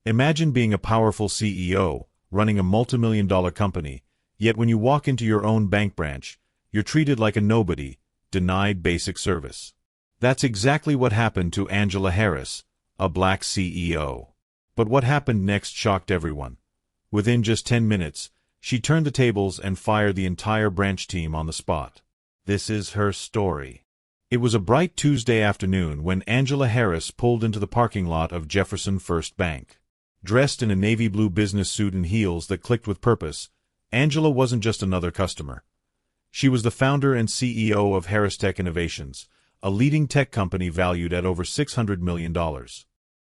Imagine being a powerful CEO, running a multimillion-dollar company, yet when you walk into your own bank branch, you're treated like a nobody, denied basic service. That's exactly what happened to Angela Harris, a black CEO. But what happened next shocked everyone. Within just 10 minutes, she turned the tables and fired the entire branch team on the spot. This is her story. It was a bright Tuesday afternoon when Angela Harris pulled into the parking lot of Jefferson First Bank. Dressed in a navy blue business suit and heels that clicked with purpose, Angela wasn't just another customer. She was the founder and CEO of Harris Tech Innovations, a leading tech company valued at over $600 million.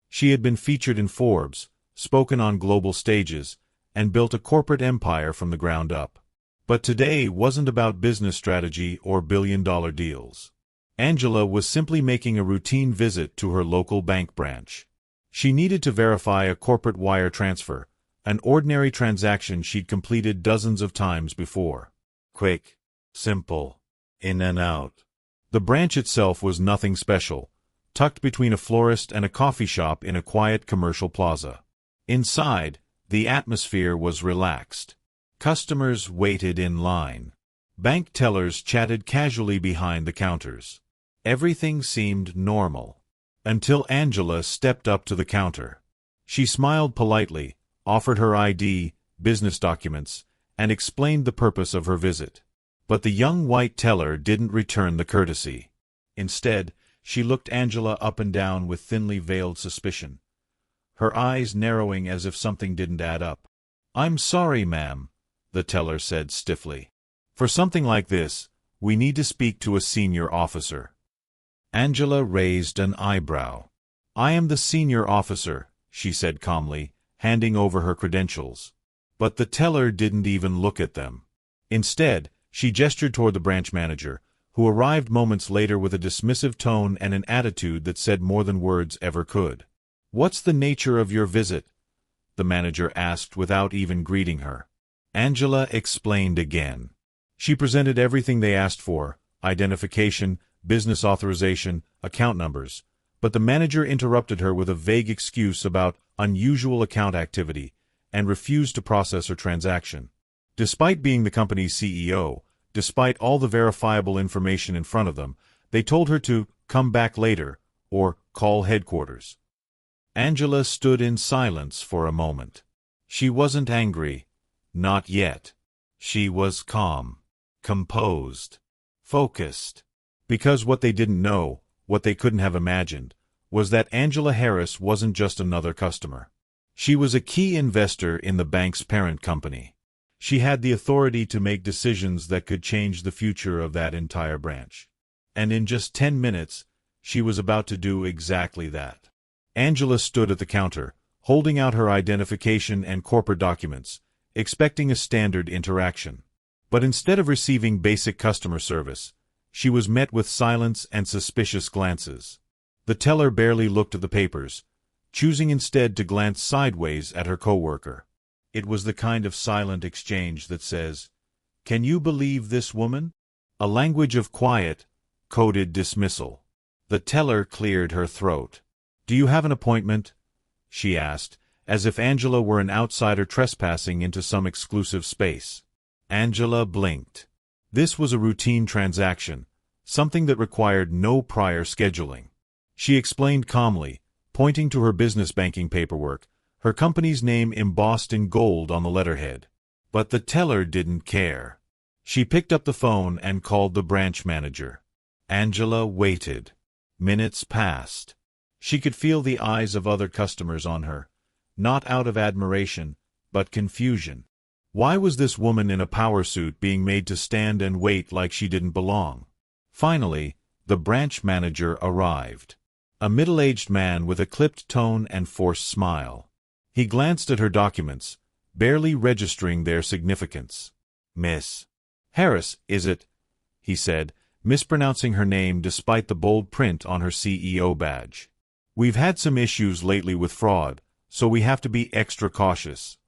She had been featured in Forbes, spoken on global stages, and built a corporate empire from the ground up. But today wasn't about business strategy or billion-dollar deals. Angela was simply making a routine visit to her local bank branch. She needed to verify a corporate wire transfer, an ordinary transaction she'd completed dozens of times before. Quick, simple, in and out. The branch itself was nothing special, tucked between a florist and a coffee shop in a quiet commercial plaza. Inside, the atmosphere was relaxed. Customers waited in line. Bank tellers chatted casually behind the counters. Everything seemed normal. Until Angela stepped up to the counter. She smiled politely, offered her ID, business documents, and explained the purpose of her visit. But the young white teller didn't return the courtesy. Instead, she looked Angela up and down with thinly veiled suspicion, her eyes narrowing as if something didn't add up. "I'm sorry, ma'am," the teller said stiffly. "For something like this, we need to speak to a senior officer." Angela raised an eyebrow. "I am the senior officer," she said calmly, handing over her credentials. But the teller didn't even look at them. Instead, she gestured toward the branch manager, who arrived moments later with a dismissive tone and an attitude that said more than words ever could. "What's the nature of your visit?" the manager asked without even greeting her. Angela explained again. She presented everything they asked for: identification, business authorization, account numbers. But the manager interrupted her with a vague excuse about unusual account activity and refused to process her transaction. Despite being the company's CEO, despite all the verifiable information in front of them, they told her to come back later or call headquarters. Angela stood in silence for a moment. She wasn't angry. Not yet. She was calm, composed, focused. Because what they didn't know, what they couldn't have imagined, was that Angela Harris wasn't just another customer. She was a key investor in the bank's parent company. She had the authority to make decisions that could change the future of that entire branch. And in just 10 minutes, she was about to do exactly that. Angela stood at the counter, holding out her identification and corporate documents, expecting a standard interaction. But instead of receiving basic customer service, she was met with silence and suspicious glances. The teller barely looked at the papers, choosing instead to glance sideways at her coworker. It was the kind of silent exchange that says, "Can you believe this woman?" A language of quiet, coded dismissal. The teller cleared her throat. "Do you have an appointment?" she asked, as if Angela were an outsider trespassing into some exclusive space. Angela blinked. This was a routine transaction, something that required no prior scheduling. She explained calmly, pointing to her business banking paperwork, her company's name embossed in gold on the letterhead. But the teller didn't care. She picked up the phone and called the branch manager. Angela waited. Minutes passed. She could feel the eyes of other customers on her, not out of admiration, but confusion. Why was this woman in a power suit being made to stand and wait like she didn't belong? Finally, the branch manager arrived. A middle-aged man with a clipped tone and forced smile. He glanced at her documents, barely registering their significance. "Miss Harris, is it?" he said, mispronouncing her name despite the bold print on her CEO badge. "We've had some issues lately with fraud, so we have to be extra cautious."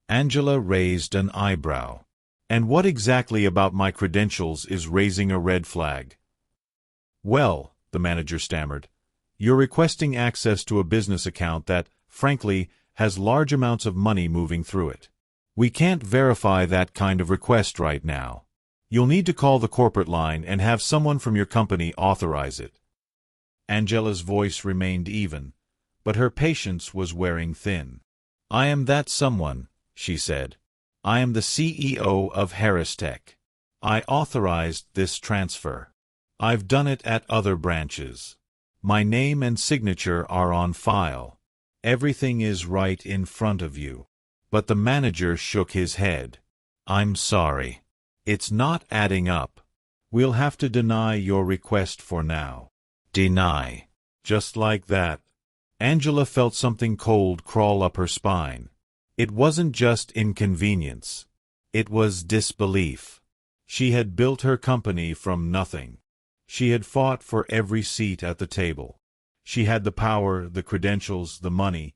Angela raised an eyebrow. "And what exactly about my credentials is raising a red flag?" "Well," the manager stammered, "you're requesting access to a business account that, frankly, has large amounts of money moving through it. We can't verify that kind of request right now. You'll need to call the corporate line and have someone from your company authorize it." Angela's voice remained even, but her patience was wearing thin. "I am that someone," she said. "I am the CEO of Harris-Tech. I authorized this transfer. I've done it at other branches. My name and signature are on file. Everything is right in front of you." But the manager shook his head. "I'm sorry. It's not adding up. We'll have to deny your request for now." Deny. Just like that. Angela felt something cold crawl up her spine. It wasn't just inconvenience. It was disbelief. She had built her company from nothing. She had fought for every seat at the table. She had the power, the credentials, the money,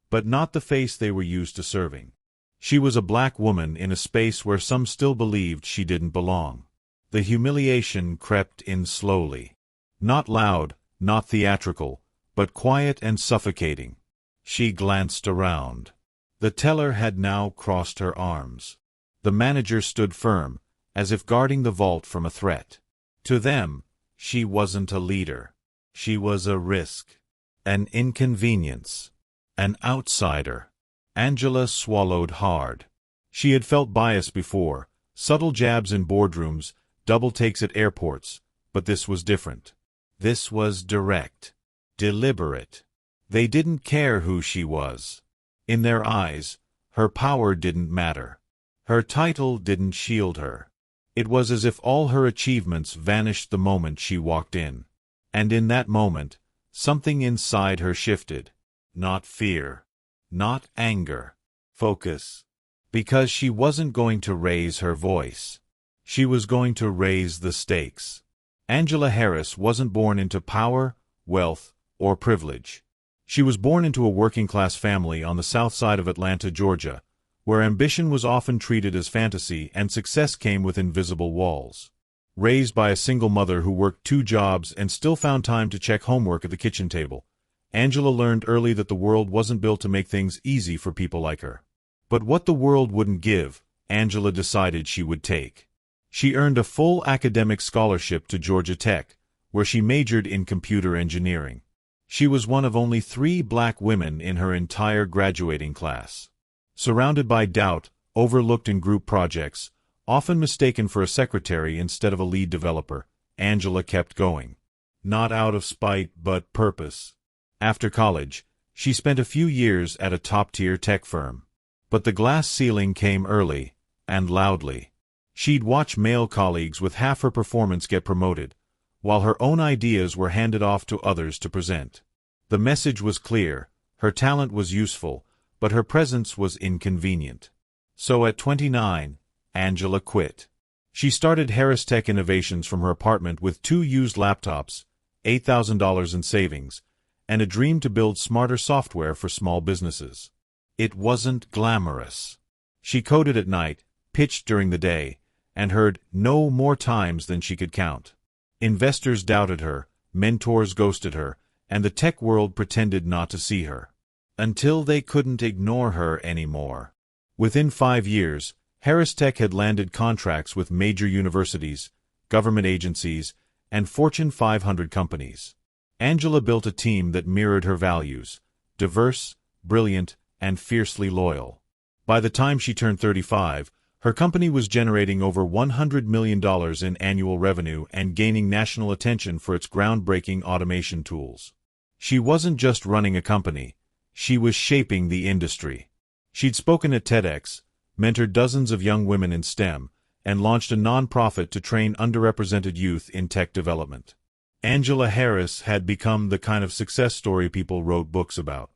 but not the face they were used to serving. She was a black woman in a space where some still believed she didn't belong. The humiliation crept in slowly. Not loud, not theatrical, but quiet and suffocating. She glanced around. The teller had now crossed her arms. The manager stood firm, as if guarding the vault from a threat. To them, she wasn't a leader. She was a risk. An inconvenience. An outsider. Angela swallowed hard. She had felt bias before, subtle jabs in boardrooms, double takes at airports, but this was different. This was direct. Deliberate. They didn't care who she was. In their eyes, her power didn't matter. Her title didn't shield her. It was as if all her achievements vanished the moment she walked in. And in that moment, something inside her shifted. Not fear. Not anger. Focus. Because she wasn't going to raise her voice. She was going to raise the stakes. Angela Harris wasn't born into power, wealth, or privilege. She was born into a working-class family on the south side of Atlanta, Georgia, where ambition was often treated as fantasy and success came with invisible walls. Raised by a single mother who worked 2 jobs and still found time to check homework at the kitchen table, Angela learned early that the world wasn't built to make things easy for people like her. But what the world wouldn't give, Angela decided she would take. She earned a full academic scholarship to Georgia Tech, where she majored in computer engineering. She was one of only 3 black women in her entire graduating class. Surrounded by doubt, overlooked in group projects, often mistaken for a secretary instead of a lead developer, Angela kept going. Not out of spite, but purpose. After college, she spent a few years at a top-tier tech firm. But the glass ceiling came early, and loudly. She'd watch male colleagues with half her performance get promoted, while her own ideas were handed off to others to present. The message was clear, her talent was useful, but her presence was inconvenient. So at 29, Angela quit. She started Harris-Tech Innovations from her apartment with 2 used laptops, $8,000 in savings, and a dream to build smarter software for small businesses. It wasn't glamorous. She coded at night, pitched during the day, and heard no more times than she could count. Investors doubted her, mentors ghosted her, and the tech world pretended not to see her. Until they couldn't ignore her anymore. Within 5 years, Harris-Tech had landed contracts with major universities, government agencies, and Fortune 500 companies. Angela built a team that mirrored her values, diverse, brilliant, and fiercely loyal. By the time she turned 35, her company was generating over $100 million in annual revenue and gaining national attention for its groundbreaking automation tools. She wasn't just running a company, she was shaping the industry. She'd spoken at TEDx, mentored dozens of young women in STEM, and launched a nonprofit to train underrepresented youth in tech development. Angela Harris had become the kind of success story people wrote books about.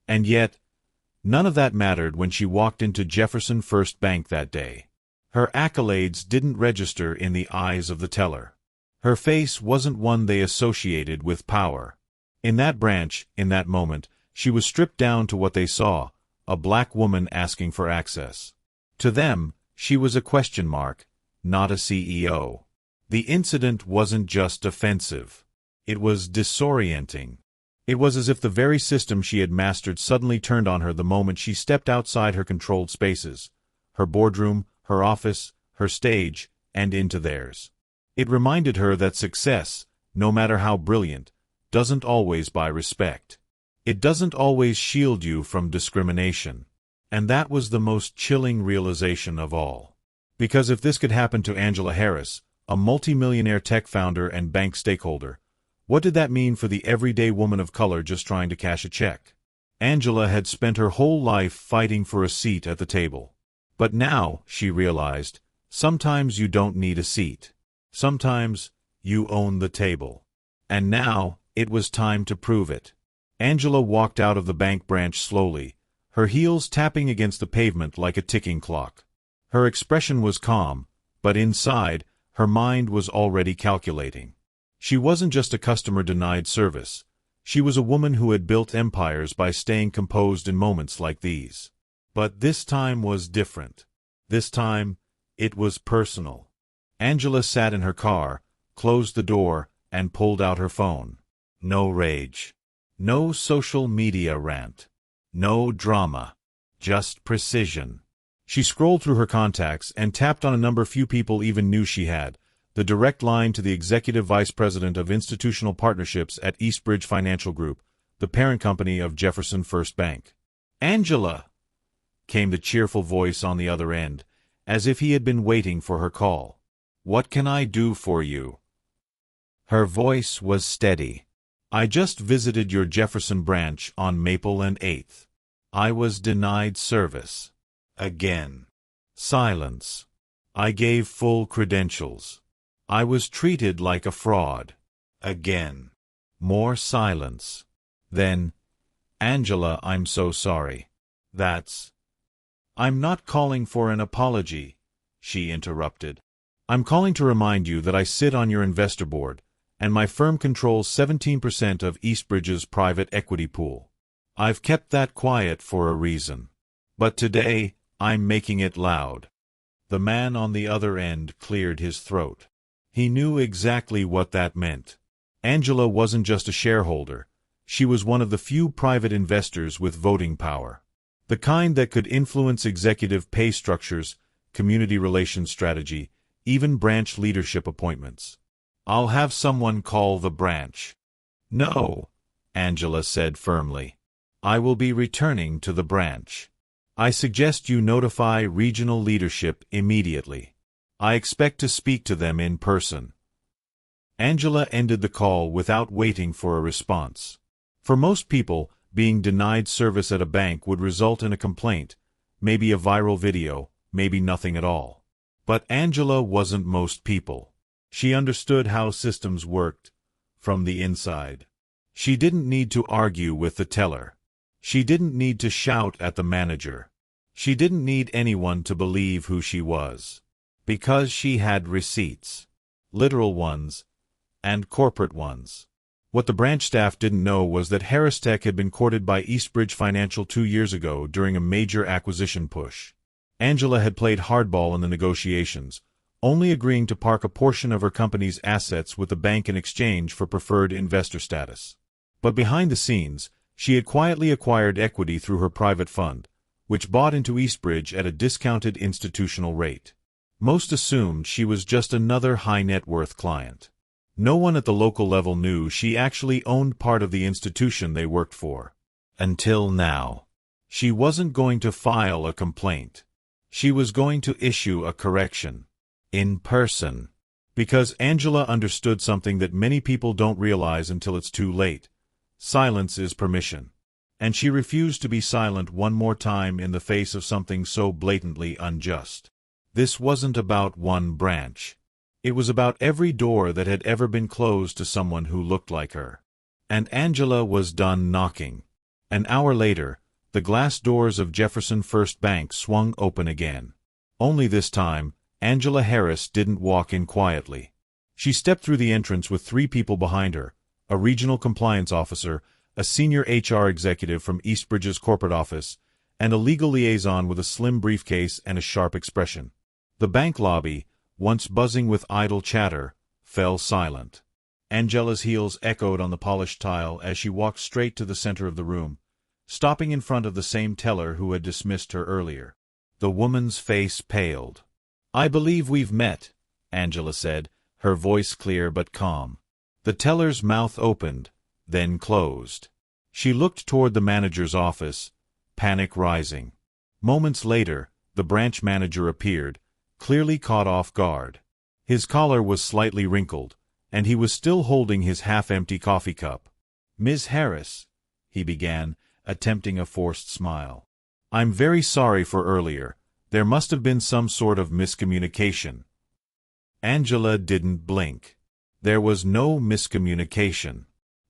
And yet, none of that mattered when she walked into Jefferson First Bank that day. Her accolades didn't register in the eyes of the teller. Her face wasn't one they associated with power. In that branch, in that moment, she was stripped down to what they saw, a black woman asking for access. To them, she was a question mark, not a CEO. The incident wasn't just offensive. It was disorienting. It was as if the very system she had mastered suddenly turned on her the moment she stepped outside her controlled spaces, her boardroom, her office, her stage, and into theirs. It reminded her that success, no matter how brilliant, doesn't always buy respect. It doesn't always shield you from discrimination. And that was the most chilling realization of all. Because if this could happen to Angela Harris, a multimillionaire tech founder and bank stakeholder, what did that mean for the everyday woman of color just trying to cash a check? Angela had spent her whole life fighting for a seat at the table. But now, she realized, sometimes you don't need a seat. Sometimes, you own the table. And now, it was time to prove it. Angela walked out of the bank branch slowly, her heels tapping against the pavement like a ticking clock. Her expression was calm, but inside, her mind was already calculating. She wasn't just a customer denied service. She was a woman who had built empires by staying composed in moments like these. But this time was different. This time, it was personal. Angela sat in her car, closed the door, and pulled out her phone. No rage. No social media rant. No drama. Just precision. She scrolled through her contacts and tapped on a number few people even knew she had, the direct line to the Executive Vice President of Institutional Partnerships at Eastbridge Financial Group, the parent company of Jefferson First Bank. "Angela!" came the cheerful voice on the other end, as if he had been waiting for her call. "What can I do for you?" Her voice was steady. "I just visited your Jefferson branch on Maple and 8th. I was denied service. Again. Silence. I gave full credentials. I was treated like a fraud. Again. More silence. Then, Angela, I'm so sorry. That's... I'm not calling for an apology," she interrupted. "I'm calling to remind you that I sit on your investor board, and my firm controls 17% of Eastbridge's private equity pool. I've kept that quiet for a reason. But today, I'm making it loud." The man on the other end cleared his throat. He knew exactly what that meant. Angela wasn't just a shareholder. She was one of the few private investors with voting power. The kind that could influence executive pay structures, community relations strategy, even branch leadership appointments. "I'll have someone call the branch." "No," Angela said firmly. "I will be returning to the branch. I suggest you notify regional leadership immediately. I expect to speak to them in person." Angela ended the call without waiting for a response. For most people, being denied service at a bank would result in a complaint, maybe a viral video, maybe nothing at all. But Angela wasn't most people. She understood how systems worked, from the inside. She didn't need to argue with the teller. She didn't need to shout at the manager. She didn't need anyone to believe who she was. Because she had receipts. Literal ones, and corporate ones. What the branch staff didn't know was that Harris Tech had been courted by Eastbridge Financial 2 years ago during a major acquisition push. Angela had played hardball in the negotiations, only agreeing to park a portion of her company's assets with the bank in exchange for preferred investor status. But behind the scenes, she had quietly acquired equity through her private fund, which bought into Eastbridge at a discounted institutional rate. Most assumed she was just another high-net-worth client. No one at the local level knew she actually owned part of the institution they worked for. Until now. She wasn't going to file a complaint. She was going to issue a correction. In person. Because Angela understood something that many people don't realize until it's too late. Silence is permission. And she refused to be silent one more time in the face of something so blatantly unjust. This wasn't about one branch. It was about every door that had ever been closed to someone who looked like her. And Angela was done knocking. An hour later, the glass doors of Jefferson First Bank swung open again. Only this time, Angela Harris didn't walk in quietly. She stepped through the entrance with 3 people behind her, a regional compliance officer, a senior HR executive from Eastbridge's corporate office, and a legal liaison with a slim briefcase and a sharp expression. The bank lobby, once buzzing with idle chatter, fell silent. Angela's heels echoed on the polished tile as she walked straight to the center of the room, stopping in front of the same teller who had dismissed her earlier. The woman's face paled. "I believe we've met," Angela said, her voice clear but calm. The teller's mouth opened, then closed. She looked toward the manager's office, panic rising. Moments later, the branch manager appeared, clearly caught off guard. His collar was slightly wrinkled, and he was still holding his half-empty coffee cup. "Ms. Harris," he began, attempting a forced smile. "I'm very sorry for earlier. There must have been some sort of miscommunication." Angela didn't blink. There was no miscommunication.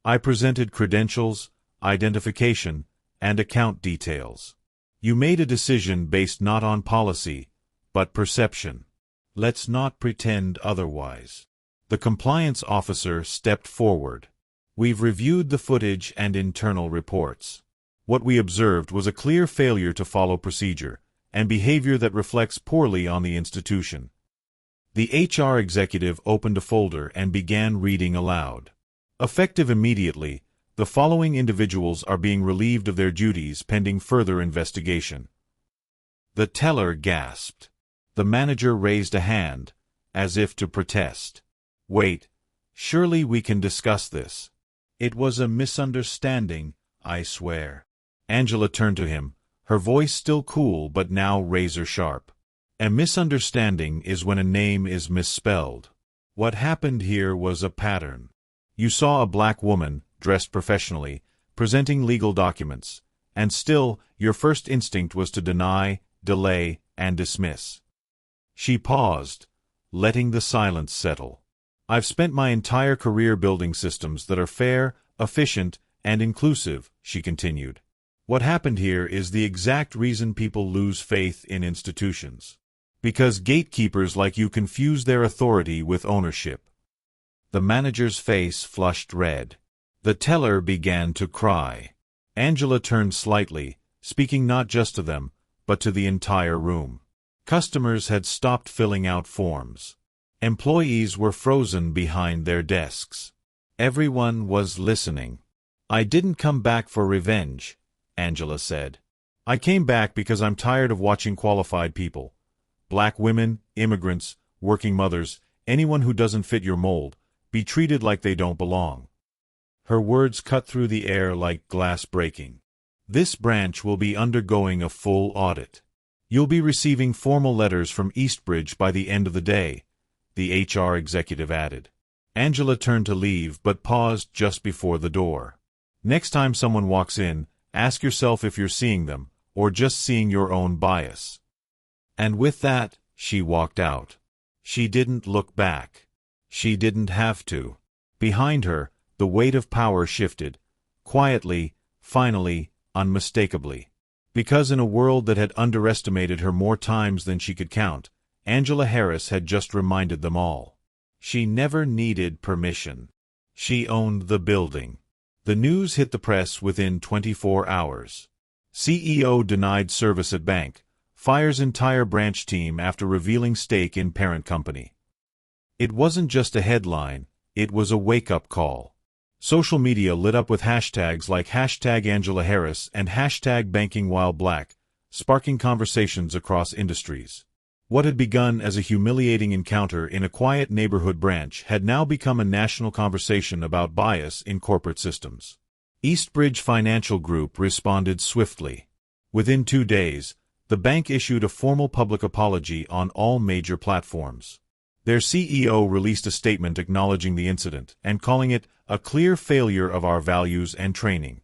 "I presented credentials, identification, and account details. You made a decision based not on policy, but perception. Let's not pretend otherwise." The compliance officer stepped forward. "We've reviewed the footage and internal reports. What we observed was a clear failure to follow procedure, and behavior that reflects poorly on the institution." The HR executive opened a folder and began reading aloud. "Effective immediately, the following individuals are being relieved of their duties pending further investigation." The teller gasped. The manager raised a hand, as if to protest. "Wait, surely we can discuss this. It was a misunderstanding, I swear." Angela turned to him, her voice still cool but now razor-sharp. "A misunderstanding is when a name is misspelled. What happened here was a pattern. You saw a black woman, dressed professionally, presenting legal documents, and still, your first instinct was to deny, delay, and dismiss." She paused, letting the silence settle. "I've spent my entire career building systems that are fair, efficient, and inclusive," she continued. "What happened here is the exact reason people lose faith in institutions. Because gatekeepers like you confuse their authority with ownership." The manager's face flushed red. The teller began to cry. Angela turned slightly, speaking not just to them, but to the entire room. Customers had stopped filling out forms. Employees were frozen behind their desks. Everyone was listening. "I didn't come back for revenge," Angela said. "I came back because I'm tired of watching qualified people, black women, immigrants, working mothers, anyone who doesn't fit your mold, be treated like they don't belong." Her words cut through the air like glass breaking. "This branch will be undergoing a full audit. You'll be receiving formal letters from Eastbridge by the end of the day," the HR executive added. Angela turned to leave but paused just before the door. "Next time someone walks in, ask yourself if you're seeing them, or just seeing your own bias." And with that, she walked out. She didn't look back. She didn't have to. Behind her, the weight of power shifted, quietly, finally, unmistakably. Because in a world that had underestimated her more times than she could count, Angela Harris had just reminded them all. She never needed permission. She owned the building. The news hit the press within 24 hours. CEO denied service at bank, fires entire branch team after revealing stake in parent company. It wasn't just a headline, it was a wake-up call. Social media lit up with hashtags like #AngelaHarris and #BankingWhileBlack, sparking conversations across industries. What had begun as a humiliating encounter in a quiet neighborhood branch had now become a national conversation about bias in corporate systems. Eastbridge Financial Group responded swiftly. Within 2 days, the bank issued a formal public apology on all major platforms. Their CEO released a statement acknowledging the incident and calling it a clear failure of our values and training.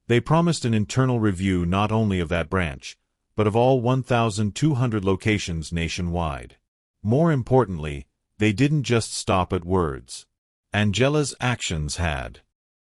They promised an internal review not only of that branch, but of all 1,200 locations nationwide. More importantly, they didn't just stop at words. Angela's actions had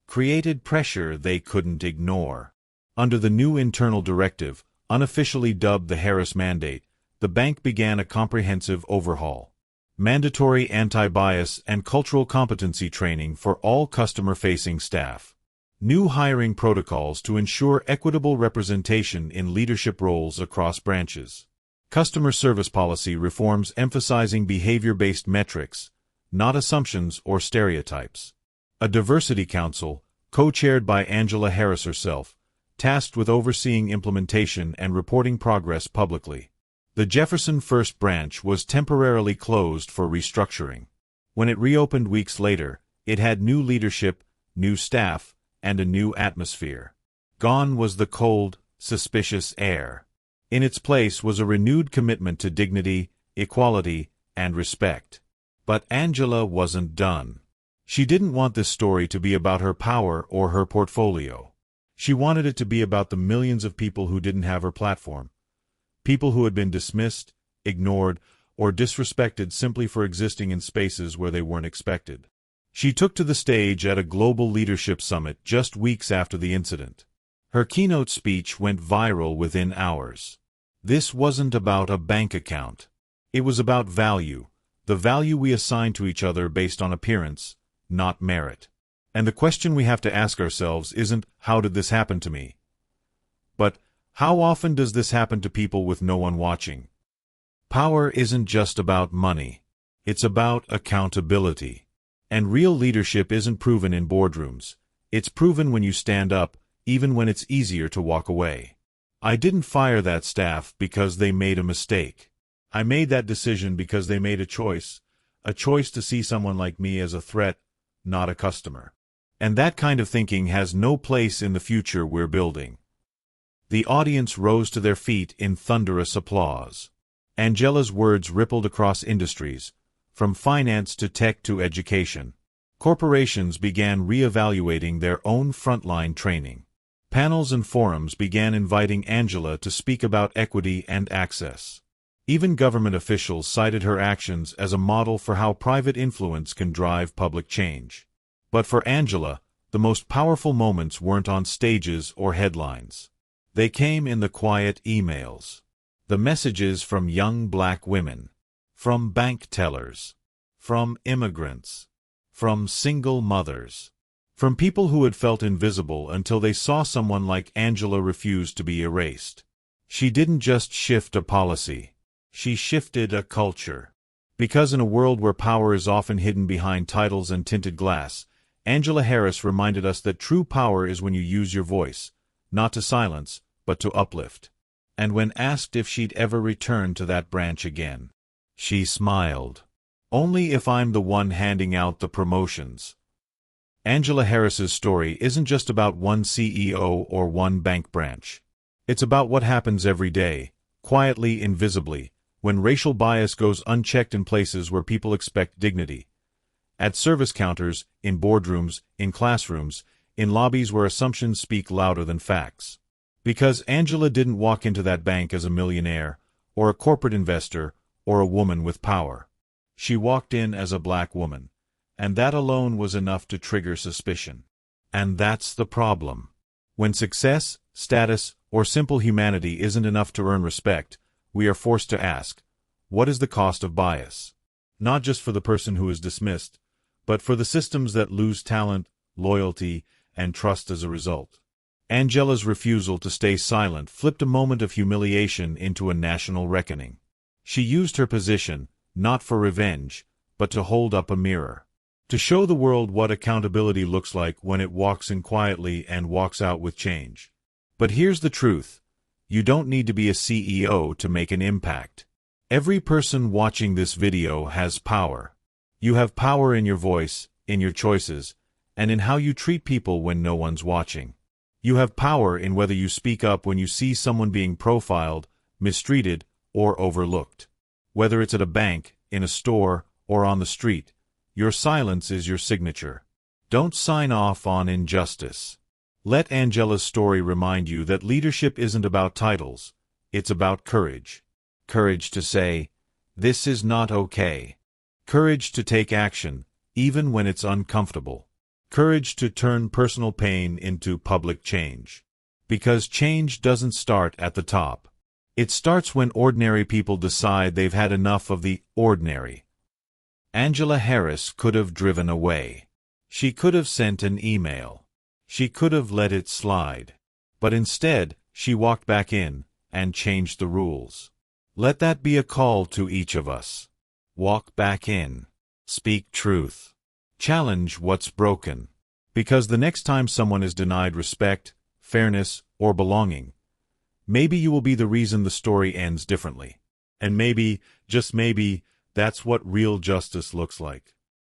created pressure they couldn't ignore. Under the new internal directive, unofficially dubbed the Harris Mandate, the bank began a comprehensive overhaul. Mandatory anti-bias and cultural competency training for all customer-facing staff. New hiring protocols to ensure equitable representation in leadership roles across branches. Customer service policy reforms emphasizing behavior-based metrics, not assumptions or stereotypes. A diversity council, co-chaired by Angela Harris herself, tasked with overseeing implementation and reporting progress publicly. The Jefferson First branch was temporarily closed for restructuring. When it reopened weeks later, it had new leadership, new staff, and a new atmosphere. Gone was the cold, suspicious air. In its place was a renewed commitment to dignity, equality, and respect. But Angela wasn't done. She didn't want this story to be about her power or her portfolio. She wanted it to be about the millions of people who didn't have her platform. People who had been dismissed, ignored, or disrespected simply for existing in spaces where they weren't expected. She took to the stage at a global leadership summit just weeks after the incident. Her keynote speech went viral within hours. This wasn't about a bank account. It was about value, the value we assign to each other based on appearance, not merit. And the question we have to ask ourselves isn't, how did this happen to me? But, how often does this happen to people with no one watching? Power isn't just about money. It's about accountability. And real leadership isn't proven in boardrooms. It's proven when you stand up, even when it's easier to walk away. I didn't fire that staff because they made a mistake. I made that decision because they made a choice to see someone like me as a threat, not a customer. And that kind of thinking has no place in the future we're building. The audience rose to their feet in thunderous applause. Angela's words rippled across industries, from finance to tech to education. Corporations began re-evaluating their own frontline training. Panels and forums began inviting Angela to speak about equity and access. Even government officials cited her actions as a model for how private influence can drive public change. But for Angela, the most powerful moments weren't on stages or headlines. They came in the quiet emails. The messages from young black women, from bank tellers, from immigrants, from single mothers, from people who had felt invisible until they saw someone like Angela refuse to be erased. She didn't just shift a policy. She shifted a culture. Because in a world where power is often hidden behind titles and tinted glass, Angela Harris reminded us that true power is when you use your voice, not to silence, but to uplift. And when asked if she'd ever return to that branch again, she smiled. Only if I'm the one handing out the promotions. Angela Harris's story isn't just about one CEO or one bank branch. It's about what happens every day, quietly, invisibly, when racial bias goes unchecked in places where people expect dignity. At service counters, in boardrooms, in classrooms, in lobbies where assumptions speak louder than facts. Because Angela didn't walk into that bank as a millionaire, or a corporate investor, or a woman with power. She walked in as a black woman, and that alone was enough to trigger suspicion. And that's the problem. When success, status, or simple humanity isn't enough to earn respect, we are forced to ask, what is the cost of bias? Not just for the person who is dismissed, but for the systems that lose talent, loyalty, and trust as a result. Angela's refusal to stay silent flipped a moment of humiliation into a national reckoning. She used her position, not for revenge, but to hold up a mirror. To show the world what accountability looks like when it walks in quietly and walks out with change. But here's the truth. You don't need to be a CEO to make an impact. Every person watching this video has power. You have power in your voice, in your choices, and in how you treat people when no one's watching. You have power in whether you speak up when you see someone being profiled, mistreated, or overlooked. Whether it's at a bank, in a store, or on the street, your silence is your signature. Don't sign off on injustice. Let Angela's story remind you that leadership isn't about titles, it's about courage. Courage to say, this is not okay. Courage to take action, even when it's uncomfortable. Courage to turn personal pain into public change. Because change doesn't start at the top. It starts when ordinary people decide they've had enough of the ordinary. Angela Harris could have driven away. She could have sent an email. She could have let it slide. But instead, she walked back in and changed the rules. Let that be a call to each of us. Walk back in. Speak truth. Challenge what's broken. Because the next time someone is denied respect, fairness, or belonging, maybe you will be the reason the story ends differently. And maybe, just maybe, that's what real justice looks like.